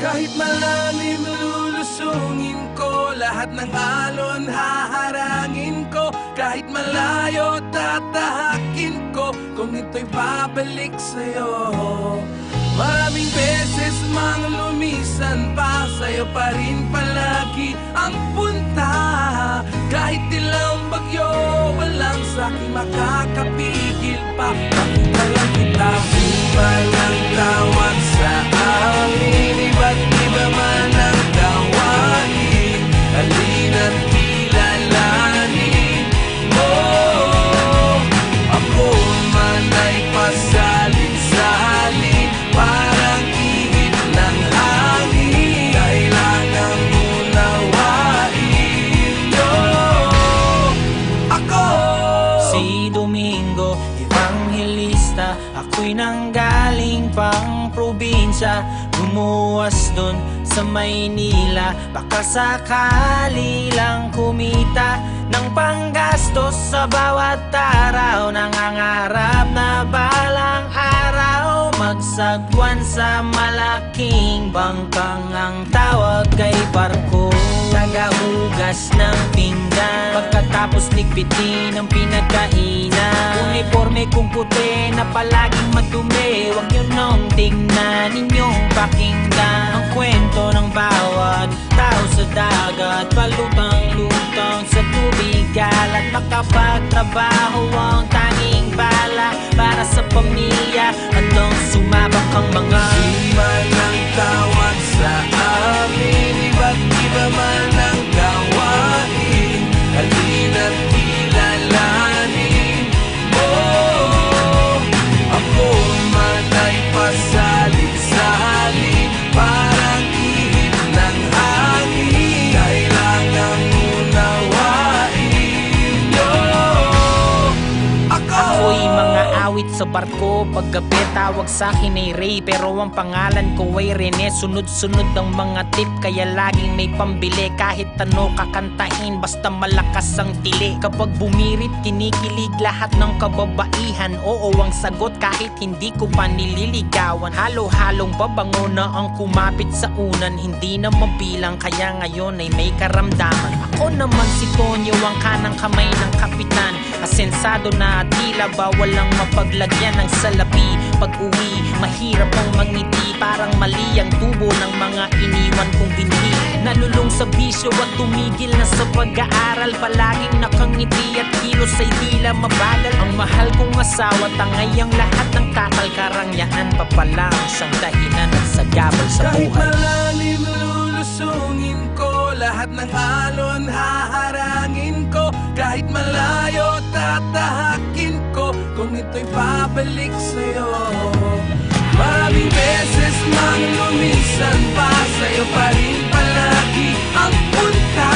Kahit malalim lulusungin ko, lahat ng alon haharangin ko. Kahit malayo tatahakin ko, kung ito'y babalik sa'yo. Maraming beses mang lumisan pa, sa'yo pa rin palagi ang punta. Kahit ilang bagyo, walang sa'king makakapigil pa. Pakita lang kita, walang tawag sa amin. Iba't iba man ang gawain, halina't kilalanin. Oh, ako man ay pasalin-salin, parang ihip ng hangin. Kailangang unawain nyo ako. Si Domingo, Evangelista, ako'y nanggaling pang probinsya. Lumuwas dun sa Maynila, baka sakali lang kumita ng panggastos sa bawat araw. Nangangarap na balang araw magsagwan sa malaking bangkang, ang tawag kay barko. Tagahugas ng pinggan, pagkatapos ligpitin ang pinagkainan. Uniforme kong puti na palaging madumi, huwag nyo nang tingnan, ninyong pakinggan ang kwento ng bawat tao sa dagat. Palutang-lutang sa tubig at makapagtrabaho ang tanging bala para sa pamilya. Anong sumabak ang mga Walang tawag sa amin, iba't iba man ang gawain, halina't kilalanin. Oh, ako man ay pasalin-salin, parang ihip ng hangin. Kailangang unawain nyo ako. Ako'y mga awit sa barko, paggabi tawag sa'kin ay Ray, pero ang pangalan ko ay Rene. Sunod-sunod ang mga tip, kaya laging may pambili. Kahit ano kakantahin, basta malakas ang tili. Kapag bumirit, kinikilig lahat ng kababaihan. Oo ang sagot kahit hindi ko pa nililigawan. Halo-halong babango na ang kumapit sa unan, hindi na mabilang, kaya ngayon ay may karamdaman. Ako naman si Tonyo, ang kanang kamay ng kapitan. Asensado na tila ba walang mapaglagyan ng salapi. Pag-uwi, mahirap ang mangiti, parang mali ang tubo ng mga iniwan kong binhi. Nalulung sa bisyo at tumigil na sa pag-aaral, palaging nakangiti at kilos ay tila mabagal. Ang mahal kong asawa, tangay ang lahat ng kakalkarangyaan, papalang siyang dahilan at sagabal sa Kahit buhay. malalim lulusungin ko, lahat ng alon haharangin ko. Kahit malayo tatahakin ko, kung ito'y babalik sa'yo. Maraming beses mang lumisan pa, sa'yo pa rin palagi ang punta.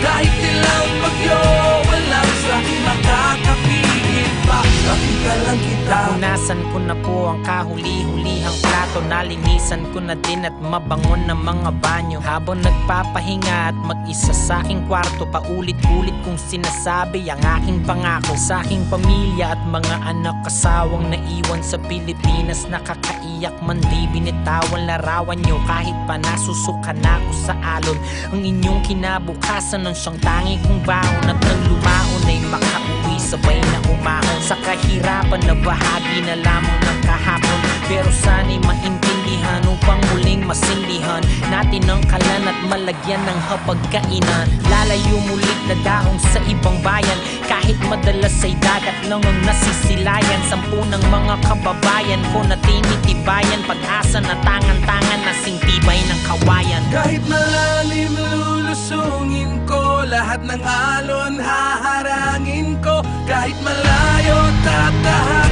Kahit ilang bagyo, walang sa'king makakapigil pa. Nakita lang kita. Punasan ko na po ang kahuli-hulihang plato, nalinisan ko na din at mabangon ng mga banyo. Habang nagpapahinga at mag-isa sa aking kwarto, paulit-ulit kong sinasabi ang aking pangako sa aking pamilya at mga anak. Kasawang naiwan sa Pilipinas, nakakaiyak man di binitawan larawan nyo. Kahit pa nasusukan ako sa alon, ang inyong kinabukasan ang siyang tangi kong baon. At nang lumaon ay makauwi sabay na umahon sa kahirapan na bahagi na lamang ng kahapon. Pero sana'y maintindihan upang muling masindihan natin ang kalan at malagyan ng hapagkainan. Lalayo mulit na daong sa ibang bayan, kahit madalas ay dagat lang ang nasisilayan. Sampu ng mga kababayan ko na tinitibayan, pag-asa na tangan-tangan na singtibay ng kawayan. Kahit malalim lulusungin ko, lahat ng alon haharangin ko. Kahit malayo tatahakin